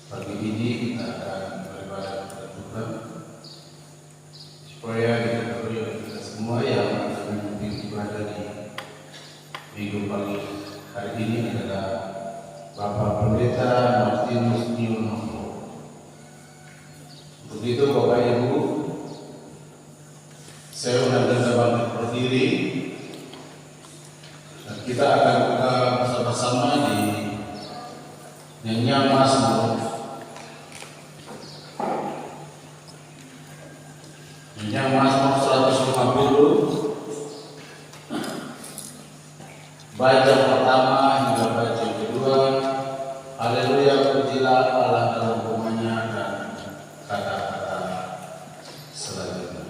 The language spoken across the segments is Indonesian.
Pagi ini kita akan beribadah kepada Tuhan supaya diketahui oleh kita semua yang akan memimpin ibadah di minggu pagi hari ini adalah Bapak Pendeta Martinus Nyono. Untuk itu Bapak Ibu, saya undang Anda bangkit berdiri dan kita akan buka bersama-sama di nyanyian Mazmur. Nyanyian Mazmur 150, baca pertama hingga baca kedua. Haleluya, pujilah Allah dalam rumahnya, dan kata-kata selanjutnya.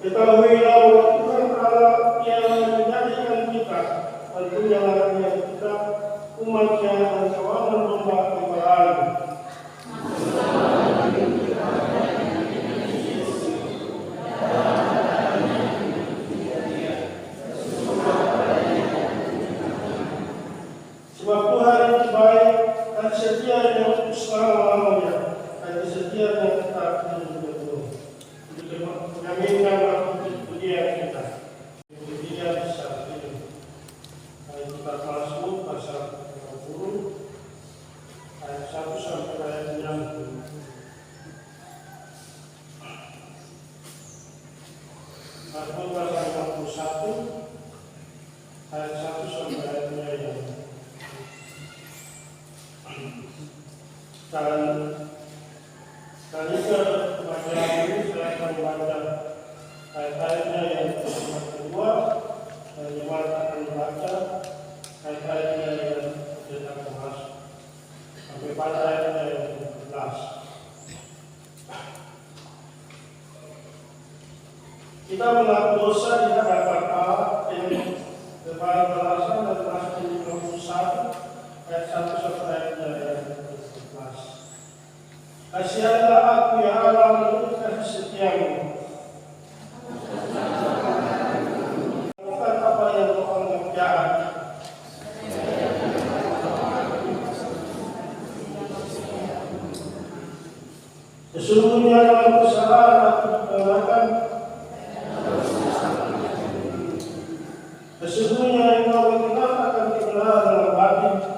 Ketahuilah bahwa Tuhan Allah yang menjadikan kita, tentunya yang kita umatnya dan kawanan domba Ibrahim. Sebab Tuhan itu baik dan setianya untuk selama-lamanya, dan setianya tetap hidup. Untuk mengaminkan waktu pujian kita. Pujian saat ini. Ayat kitab Mazmur pasal 20 ayat 1 sampai ayat 6. Mazmur pasal 21 ayat 1 sampai ayat 6. Dan juga pembacaan ini saya akan membaca ayat-ayatnya yang kedua, dan jemaat akan membaca ayat-ayatnya yang kita bahas sampai pada ayatnya yang ke-11. Kita mengaku dosa di hadapan Allah yang berbalas balasan dan Mazmur 21 ayat 1 sampai ayatnya yang ke-11. Kasihanlah aku ya Allah menurut kasih setiamu. Bukan apa yang kau anggap jahat. Sesungguhnya dalam kesalahan aku dikenakan. Sesungguhnya engkau mengenalkan kebenaran dalam hati.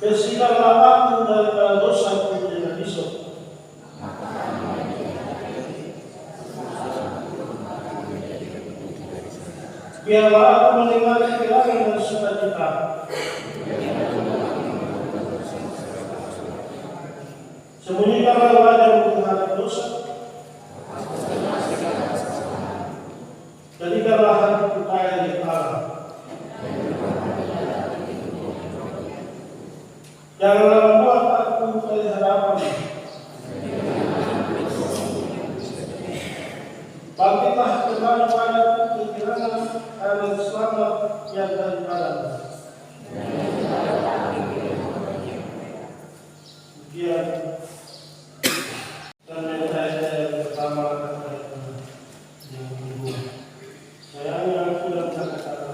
Bersihkanlah aku daripada dosaku dengan hisop. Biarlah aku mendengar kehilangan dan sukacita. Sembunyikanlah wajahmu terhadap dosa. Jadikanlah hatiku kaya di Allah. Janganlah membuat aku dari hadapan. Bangkitlah kembali padaku kehilangan karena selamat yang daripadamu. Biar dan yang pertama yang kedua. Sayangnya aku dan kata-kata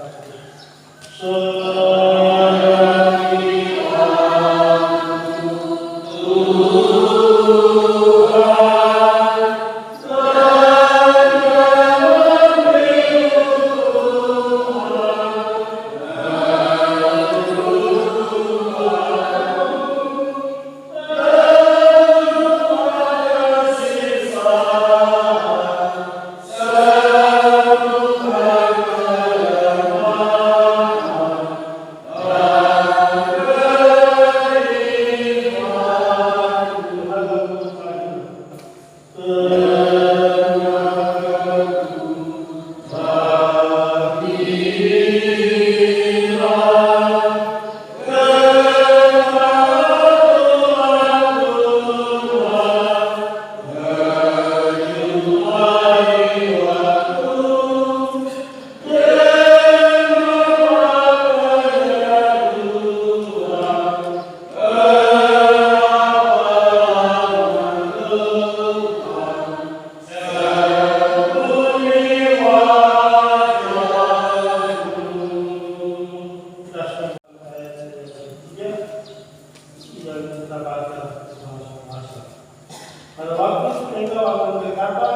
pada waktu engkau akan berkata,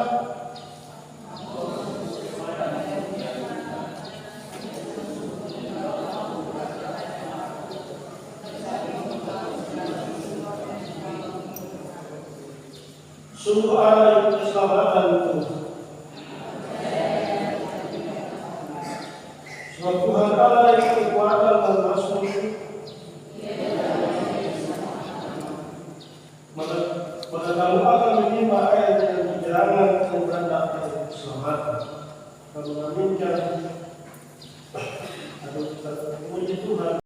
sungguh ada yang keselamatan itu. Sebab Tuhan Allah yang kekuatan dan Mazmur maka kamu akan menimba air yang dijalankan dan berandakan keselamatan. Kamu mengaminkan atau puji Tuhan.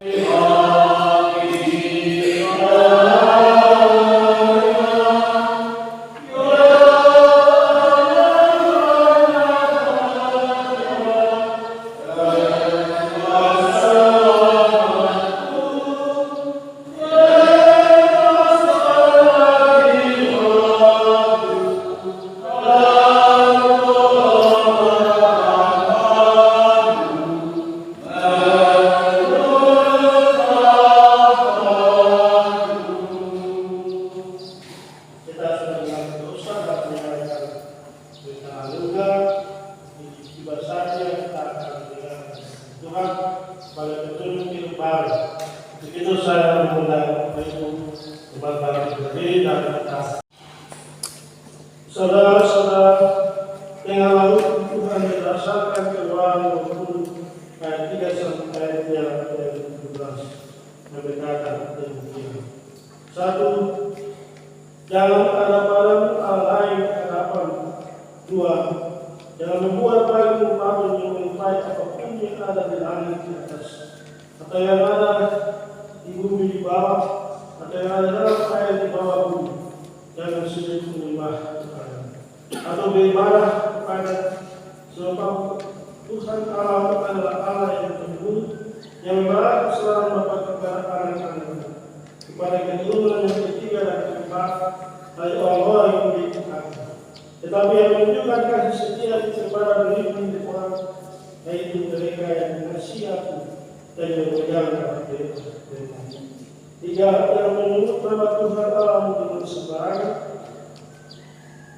diri dan kita. Saudara-saudara, dengan lalu Tuhan berdasarkan keluaran 20 ayat 3 sampai ayat 17 berkata demikian. 1. Jangan ada padamu hal lain di hadapan. 2. Jangan membuat bagimu patung yang menyerupai apapun yang ada di langit di atas, atau yang ada di bumi di bawah, atau yang ada dalam air di bawah bumi. Jangan sujud menyembah kepada atau beribadah kepada, sebab Tuhan Allah adalah Allah yang tersembunyi, yang membalas kesalahan bapa kepada anak-anaknya, kepada keturunan yang ketiga dan keempat dari orang-orang yang beriman. Tetapi yang menunjukkan kasih setia kepada beriman orang, yaitu mereka yang mengasihi aku dan yang berjalan dengan 3. Yang menyebut nama Tuhan Allah dengan sembarangan,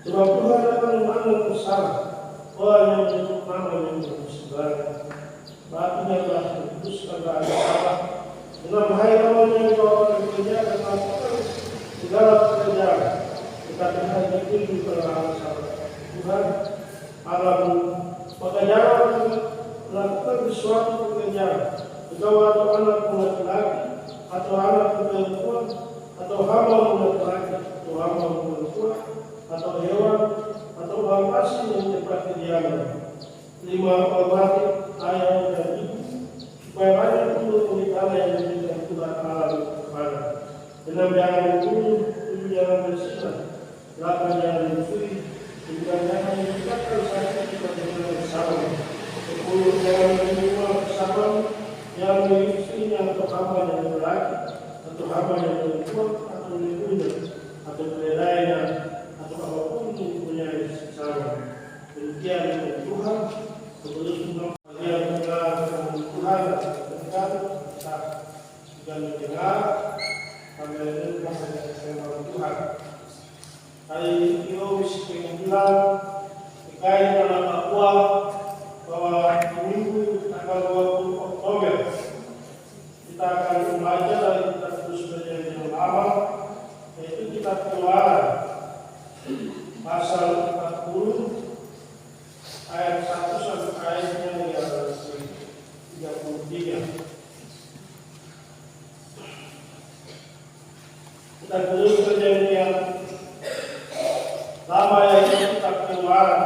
sebab Tuhan akan memandang bersalah orang yang menyebut nama dengan sembarangan. Artinya telah diputuskan ada salah dengan bahaya orang yang kau bekerja dan melakukan segala pekerjaan, tetapi hanya itu telah salah Tuhan Allahmu. Maka jangan melakukan sesuatu pekerjaan, engkau atau anakmu laki-laki, atau anakmu perempuan, atau hambamu laki-laki, atau hambamu perempuan, atau hewan, atau orang asing yang tempat kediaman. 5. Hormati ayah dan ibu, supaya banyak turun pernikahan yang diberikan Tuhan Allah kepada. 6. Jangan membunuh, 7. Jangan berzina, 8. Jangan mencuri, 9. Jangan meningkatkan sakit kepada orang bersama, 10. Jangan menerima persamaan yang istrinya atau hamba yang lelaki, atau hamba yang perempuan, atau ibunya, atau keledainya, atau apapun yang punya sama. Demikian dengan Tuhan, sebelum kalian mendengar Tuhan dan dan mendengar kalian firman Tuhan. Hari ini kita ingin bilang terkait dengan bahwa minggu tanggal 20 Oktober kita akan membaca dari kitab Perjanjian Lama, yaitu kitab Keluaran pasal 40 ayat 1 sampai ayatnya 33. Kita terus Perjanjian Lama, yaitu kitab Keluaran.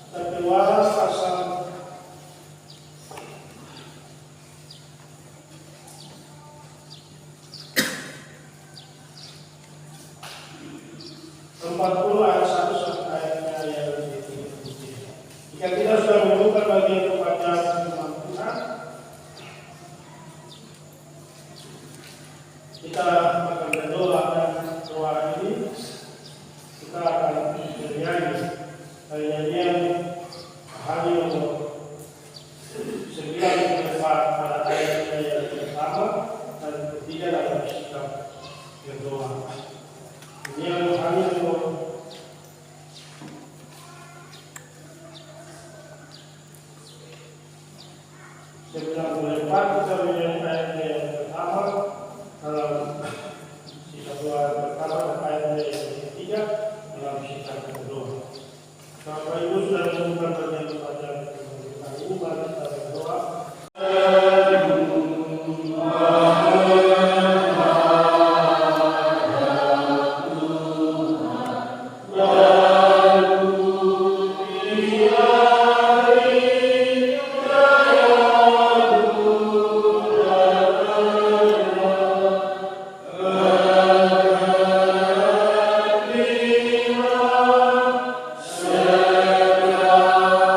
Kitab Keluaran pasal 40 ayat 1 sampai ayatnya 33. Jika kita sudah menemukan bagian pembacaan firman Tuhan, kita akan berdoa, dan doa ini kita akan bernyanyi nyanyian hari nomor 9 pada ayatnya yang pertama dan ketiga dalam sikap berdoa. Yang hari nomor 94 kita menyanyi ayatnya yang pertama dalam sikap doa pertama dan ayatnya yang ketiga dalam sikap berdoa. Bapak Ibu sudah menemukan bagian pembacaan kita ini, mari kita berdoa. Amen. 1.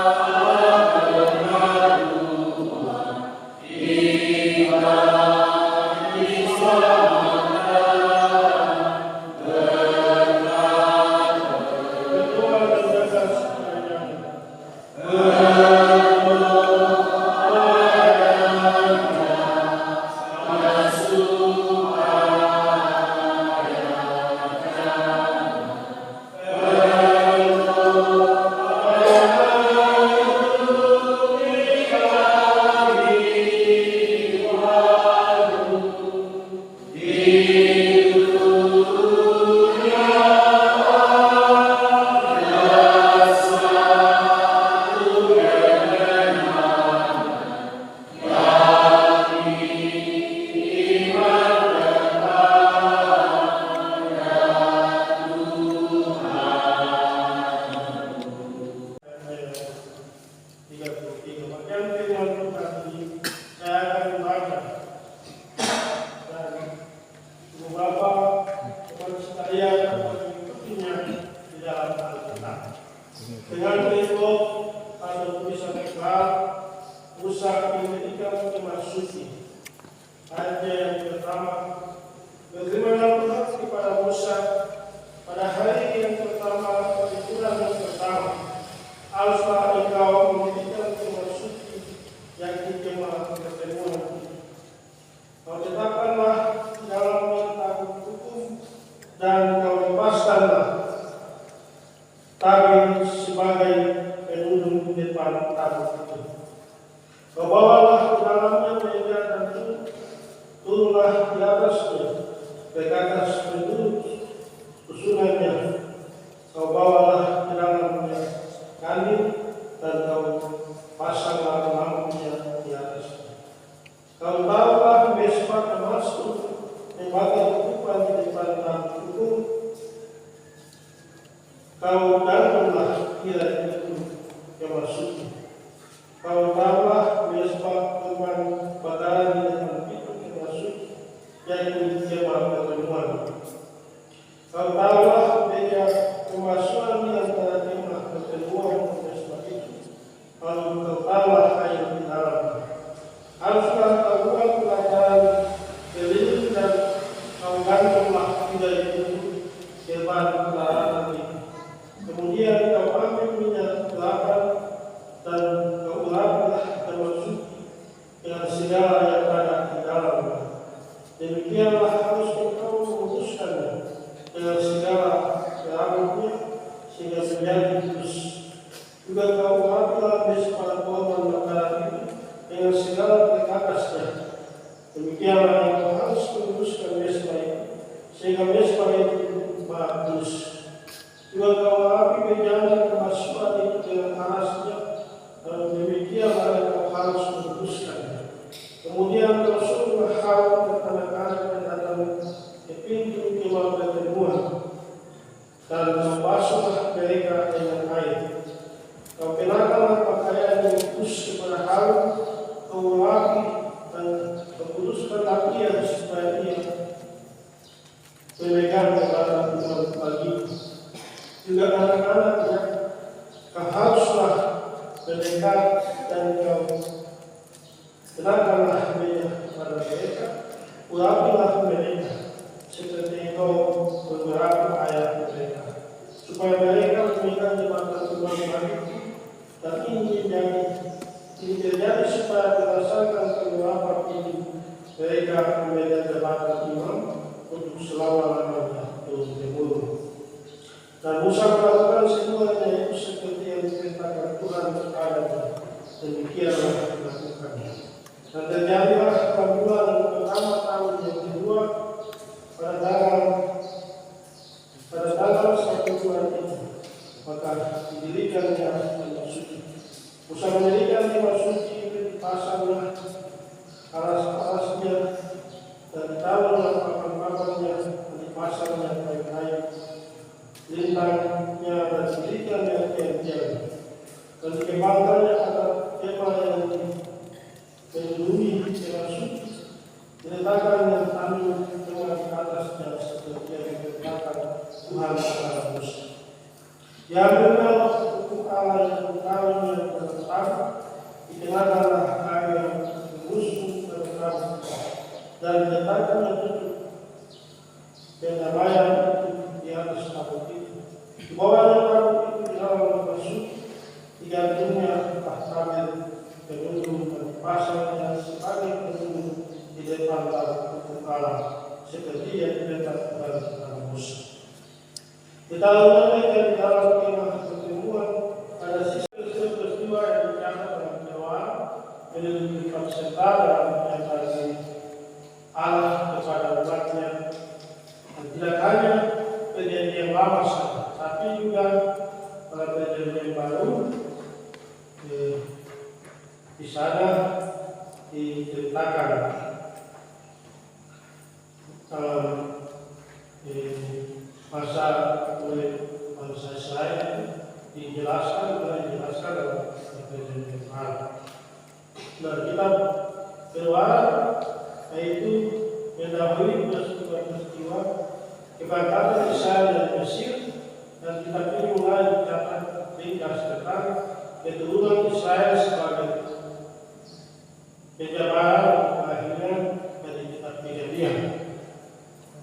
dan kau lepaskanlah tabir sebagai penunjuk di depan tabut itu. Kau bawalah ke dalamnya meja dan turunlah di atasnya, ke atas penduduk susunannya. Kau bawalah ke dalamnya kandil dan kau pasanglah lampunya di atasnya. Kau taruhlah mesbah emas membagai ketupan di depan tabut itu. Kau gantunglah tirai itu memasuki. Kau taruhlah mesbah teman bakaran di depan pintu memasuki, yaitu jemaah pertemuan. Kau taruhlah meja pemasukan di antara jemaah pertemuan mesbah itu. Lalu kau taruhlah air di dalamnya. Haruslah kau buat pelajaran keliling dan kau gantunglah tirai itu ke bahan pelajaran itu. Kemudian kau ambil minyak kelapa dan kau ulaplah termasuk dengan segala yang ada di dalamnya. Demikianlah harus kau memutuskannya dengan segala rambutnya sehingga menjadi kudus. Juga kau ulaplah mesbah korban bakaran itu dengan segala perkakasnya. Demikianlah yang kau harus memutuskan mesbah itu sehingga mesbah itu kudus. Juga kau api bejana kemasukan itu dengan arasnya, dan demikianlah yang kau harus memutuskannya. Kemudian kau suruh Harun dan anak-anak yang datang ke pintu kemah pertemuan, dan kau basuhlah mereka dengan air. Kau kenakanlah pakaian yang kudus kepada Harun, kau ulapi dan kau kuduskanlah dia supaya ia memegang kepada umat bagimu. Juga anak-anaknya kau haruslah mendekat dan kau kenakanlah minyak kepada mereka, ulapilah mereka seperti kau beberapa ayat mereka, supaya mereka memegang jembatan Tuhan bagimu. Dan ini terjadi supaya berdasarkan pengurapan ini mereka memegang jabatan imam untuk selama-lamanya turun-temurun. Dan Musa melakukan semuanya itu seperti yang diperintahkan Tuhan kepadanya. Demikianlah dilakukannya. Dan terjadilah bulan pertama tahun yang kedua pada tanggal 1 bulan itu, maka didirikannya lima suci. Musa mendirikan lima suci itu, dipasanglah alas-alasnya dan ditaruhlah papan-papannya dan dipasangnya kayu-kayu lintangnya dan didirikannya tiang-tiang, dan dikembangkannya atap kemah yang melindungi kemah suci, diletakkannya tandu kemah di atasnya seperti yang diberitakan Tuhan kepada Musa. Diambillah hukum Allah yang berkawin yang bertentangan, dikenakanlah kayu yang bermusuh berkawin, dan diletakkannya tutup pendamaian itu di atas tabut itu. Di bawahnya tabut itu di dalam tempat suci, digantungnya tabir penunjuk dan dipasangnya sebagai penunjuk di depan tabut hukum Allah, seperti yang diperintahkan kepada Musa. Ditaruhnya mereka di dalam kemah pertemuan. Pada sisi peristiwa yang dicatat dalam Dewan menunjukkan persentaran yang dari Allah kepada umatnya. Dan tidak hanya perjanjian lama saja, tapi juga pada perjanjian baru di sana diceritakan dalam masa oleh bangsa Israel, dijelaskan dalam perjanjian baru. Dan kitab Keluaran yaitu mendahului peristiwa kebangkitan Israel dari Mesir, dan kitab ini mulai dicatat ringkas tentang keturunan Israel sebagai penjabaran kelahiran dari kitab Kejadian.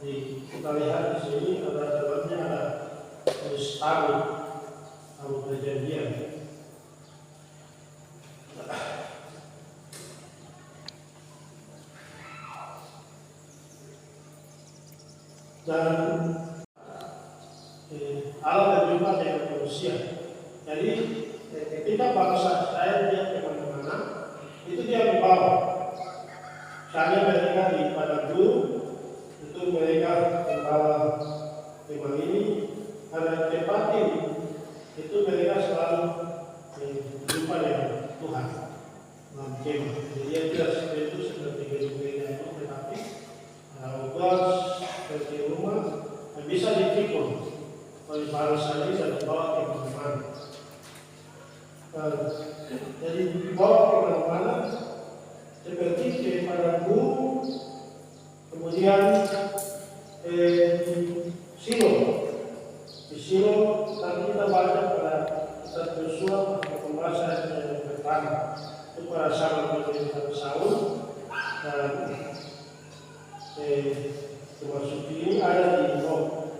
Jadi kita lihat di sini ada dalamnya ada tulis tahun perjanjian. Dan Allah berjumpa dengan manusia. Jadi ketika bangsa Israel dia kemana-mana, itu dia membawa. Misalnya mereka di padang gurun, itu mereka membawa tema ini. Karena tempat ini, itu mereka selalu berjumpa dengan Tuhan dalam kemah. Jadi dia tidak seperti gereja itu, tetapi luas seperti rumah yang bisa dipikul oleh bangsa ini dan dibawa ke mana-mana. Jadi dibawa ke mana-mana seperti ke padang gurun, kemudian Silo. Di Silo nanti kita baca pada kitab Yosua pembahasan yang pertama itu pada zaman pemerintahan Saul dan memasuki ini ada di pasal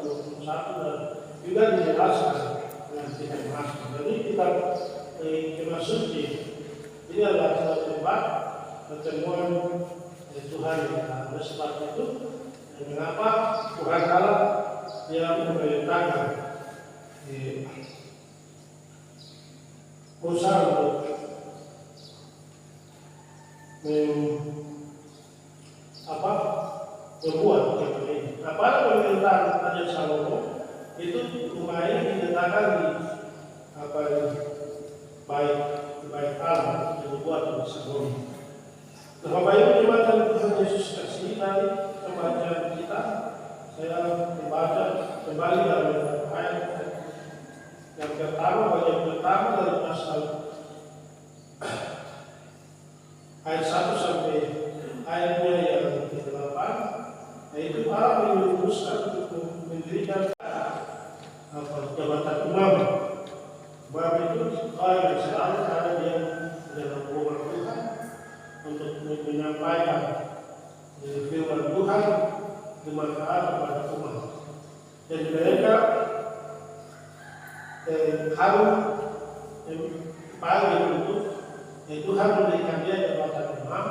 21 dan juga dijelaskan dengan kitab Mazmur. Jadi kitab memasuki ini adalah satu tempat pertemuan Tuhan yang ada. Sebab itu mengapa Tuhan Allah dia memerintahkan Musa untuk membuat tempat ini. Pada pemerintahan Raja Salomo itu rumah ini diletakkan di baik Allah yang dibuat oleh Salomo. Nah, Bapak Ibu jemaat Tuhan Yesus kasih dari pembacaan kita, saya membaca kembali dari ayat yang pertama, bagian pertama dari pasal ayat 1 sampai ayatnya yang ke-8. Yaitu Allah memutuskan untuk mendirikan jabatan imam. Sebab itu orang yang selalu ada dia dalam rumah Tuhan untuk menyampaikan firman Tuhan bermanfaat kepada umat. Dan mereka harus dipanggil untuk Tuhan memberikan dia jabatan imam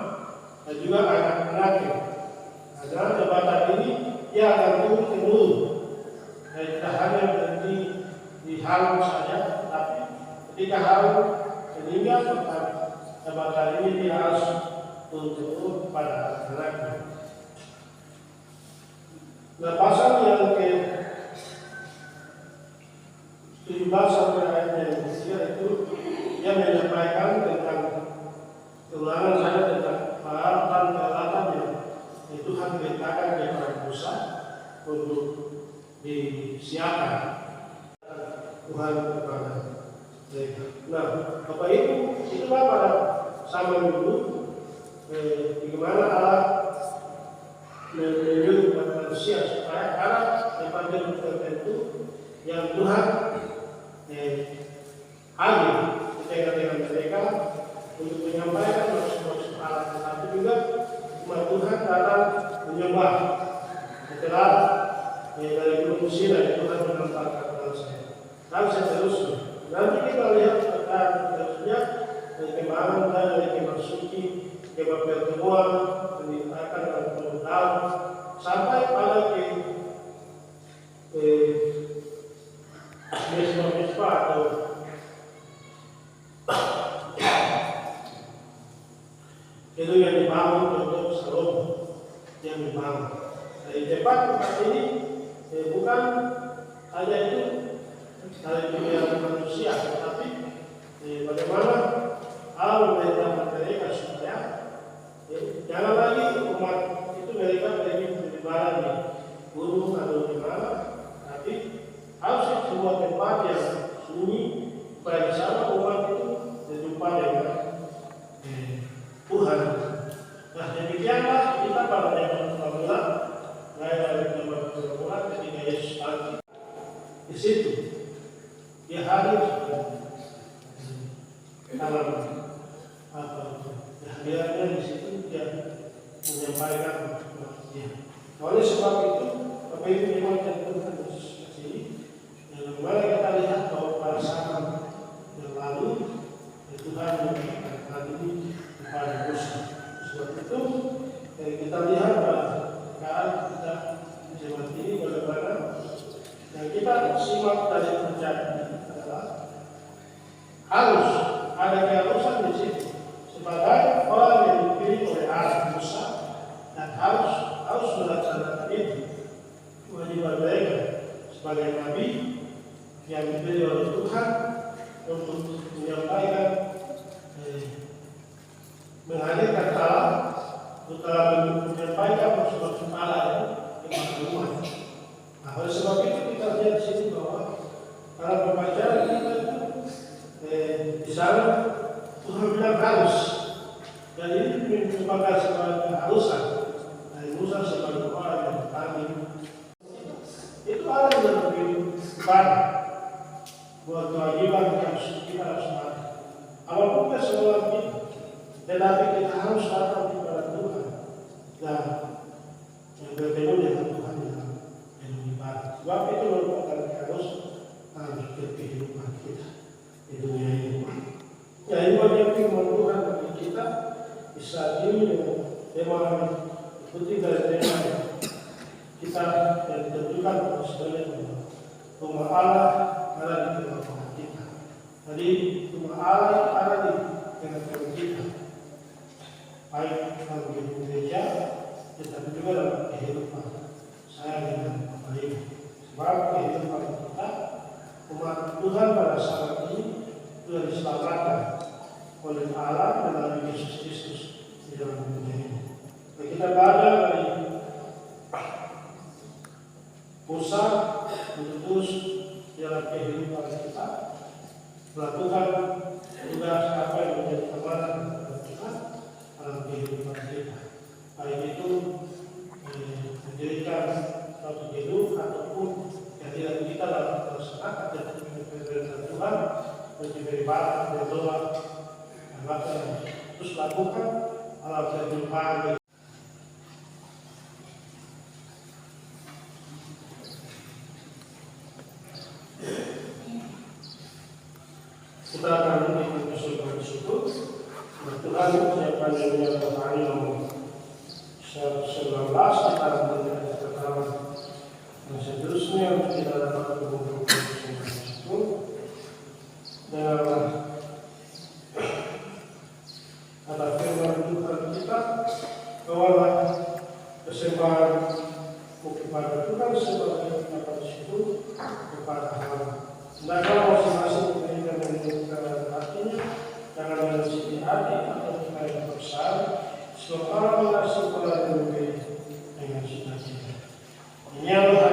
dan juga anak-anaknya. Dalam jabatan ini dia akan turun temurun. Tidak hanya berhenti di Harun saja, tapi ketika Harun meninggal, maka jabatan ini dia harus turun temurun kepada anak-anaknya. Nah, pasal yang ke-17 sampai ayat yang ketiga itu dia menyampaikan tentang keulangan saja tentang peralatan yang Tuhan perintahkan kepada Musa untuk disiapkan Tuhan kepada mereka. Nah, Bapak Ibu, itulah pada zaman dulu bagaimana Allah menyuruh kepada manusia supaya karena tempat tertentu yang Tuhan hadir di tengah-tengah mereka untuk menyampaikan maksud-maksud Allah, tetapi juga umat Tuhan datang menyembah setelah dari Gunung Sinai Tuhan menempatkan bangsa dan seterusnya. Nanti kita lihat akan seterusnya kemana dari kemah suci, kemah pertemuan, menitahkan dan pemutaran sampai pada ke mesbah atau itu yang dibangun untuk Salomo yang dibangun. Dari tempat ini bukan hanya itu dari dunia manusia, tetapi bagaimana Allah memerintahkan mereka supaya jangan lagi umat itu mereka pergi beribadah di gunung atau di mana, tapi harus sebuah tempat yang sunyi supaya di sana umat itu berjumpa dengan Tuhan. Nah, demikianlah kita pada zaman Pramila, dari zaman Pramila ketika Yesus bangkit. Di situ dia hadir dalam kehadirannya di situ dia menyampaikan maksudnya. Oleh sebab itu, Bapak Ibu memang Tuhan Yesus kasih. Yang kemarin kita lihat bahwa pada zaman yang lalu Tuhan memberikan hal ini kepada Musa. Sebab itu kita lihat bahwa sekarang kita zaman ini bagaimana yang maksimal dari terjadi adalah harus ada keharusan di situ sebagai orang yang dipilih oleh Allah Musa dan harus melaksanakan itu kewajiban mereka sebagai nabi yang dipilih oleh Tuhan untuk menyampaikan menghadirkan Allah untuk menyampaikan maksud Allah kepada umat. Nah, oleh sebab itu kita lihat di sini bahwa dalam pembacaan kita di sana Tuhan bilang harus, dan ini merupakan sebagai keharusan dari Musa sebagai orang yang bertani. Itu Allah yang lebih kepada buat kewajiban yang kita harus mati. Apapun kesalahan kita, tetapi kita harus datang kepada Tuhan dan yang bertemu dengan Tuhan dalam ibadah. Sebab itu merupakan keharusan dalam kehidupan kita di dunia ini. Ya, ini banyak firman Tuhan bagi kita di saat ini dengan tema ikuti dari tema kita yang ditentukan pada sebenarnya rumah Allah ada di tengah-tengah kita. Jadi rumah Allah ada di tengah-tengah kita, baik dalam kehidupan gereja tetapi juga dalam kehidupan saya dengan Bapak Ibu. Sebab kehidupan kita umat Tuhan pada saat ini sudah diselamatkan oleh Allah melalui Yesus Kristus di dalam dunia ini. Kita belajar dari Musa untuk dalam kehidupan kita melakukan tugas apa yang menjadi amanat kepada Tuhan dalam kehidupan kita, baik itu mendirikan suatu hidup ataupun kehadiran kita dalam masyarakat dan kehidupan Tuhan untuk beribadah, berdoa, dan bahkan terus lakukan dalam kehidupan. Kita akan mengikuti surga di situ. Tuhan siapkan yang menyertai nomor 19 kita melihat pertama dan seterusnya untuk kita dapat mengumpulkan surga di situ. Dan kata firman Tuhan kita bahwa kesembahan kepada Tuhan sebagai apa di situ kepada Allah. Hendaklah masing-masing menunjukkan hatinya, jangan dengan sisi hati atau dengan yang besar, sebab Allah mengasihi orang yang memberi dengan sukacita. Ini adalah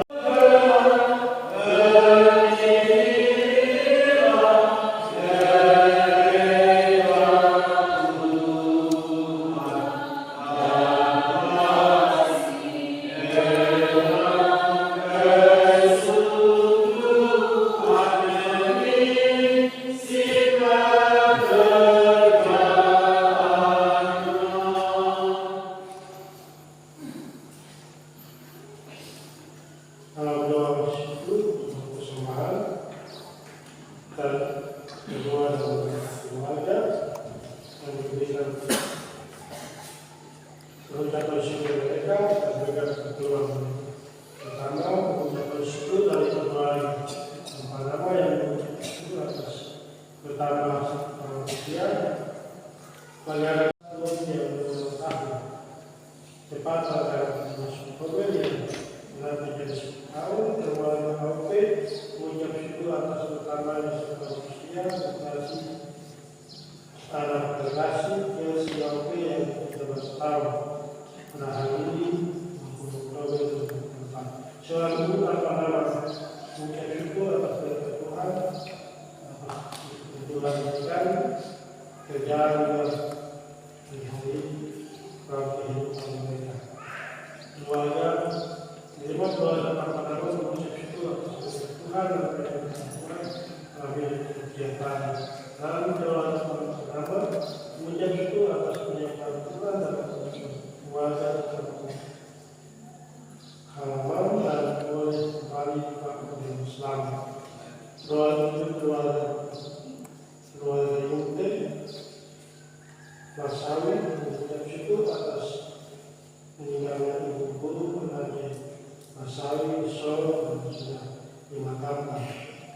dimakamkan.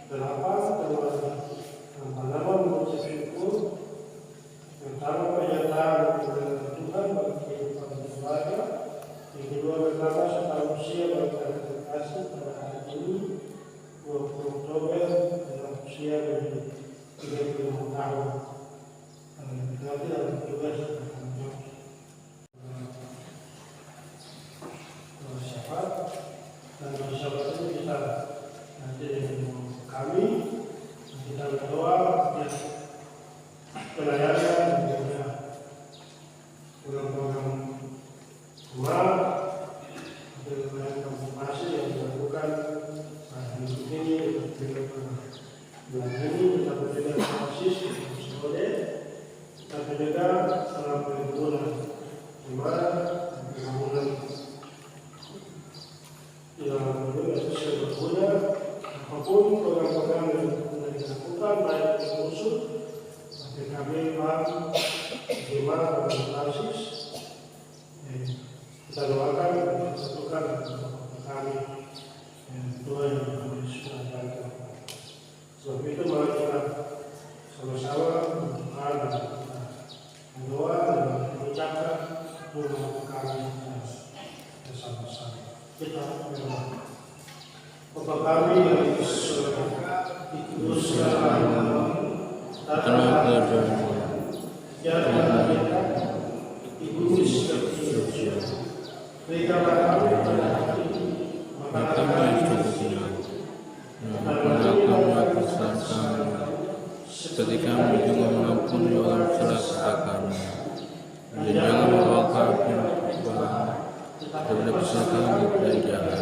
Kenapa? Karena mengucap syukur pertama pernyataan kebenaran Tuhan bagi kehidupan keluarga, yang kedua bertambah serta usia bagi kasih pada hari ini 20 Oktober dalam usia dari 35 tahun. Nanti dalam tugas syafaat dan syafaat itu kita nanti kami kita berdoa ya pelayanan dan juga program-program rumah dengan konfirmasi yang dilakukan minggu ini bulan ini kita berjaga basis sore kita berjaga dalam perhubungan dimana perhubungan yang berguna sesuai berguna apapun program-program yang dilakukan baik di musuh PKB, PAM, Jema, dan basis kita doakan dan satukan kami doa yang kami sudah jalankan. Sebab itu mari kita sama-sama berdoa dan berdoa dan mengucapkan doa kami bersama-sama. Kita berdoa. Bapa kami yang di surga, dikuduskanlah namamu, datanglah kerajaan-Mu, jadilah kehendakmu di bumi seperti di surga. Berikanlah kami pada hari ini makanan kami yang secukupnya, dan ampunilah kami kesalahan kami, seperti kami juga mengampuni orang bersalah kami. Dan jangan membawa kami ke cobaan, tetapi lepaskan kami dari jahat.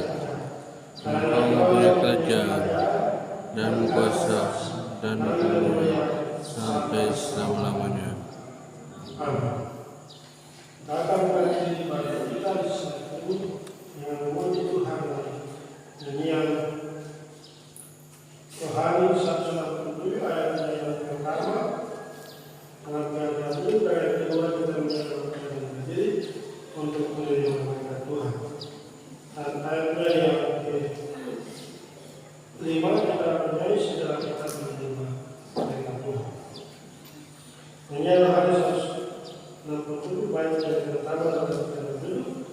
Engkau mempunyai kerajaan dan kuasa dan kemuliaan sampai selama-lamanya. Amin. Datang bagi ibadah kita di saat ini dengan memuji Tuhan nyanyian Rohani 187 ayat yang pertama, ayat kedua kita menyatakan diri untuk menyembah Tuhan. Dan ayat yang kelima kita menyanyi setelah kita menyembah Tuhan. Nyanyian Rohani 167 baik yang pertama dalam keadaan duduk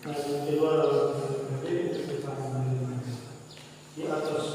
dan yang kedua dalam keadaan berdiri kita menyembah di atas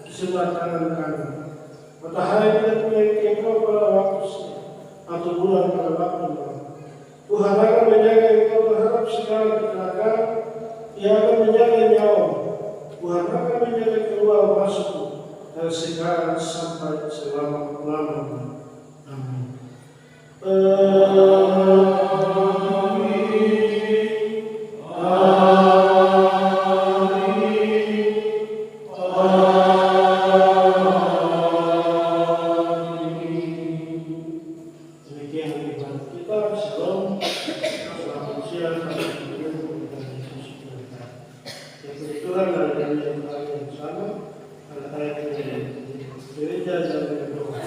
di sebelah kanan kanan. Matahari tidak memiliki engkau pada waktu siang, atau bulan pada waktu malam. Tuhan akan menjaga engkau terhadap segala kecelakaan. Ia akan menjaga nyawa. Tuhan akan menjaga keluar masukmu dari sekarang sampai selama-lamanya. Amin. Gereja dan berdoa.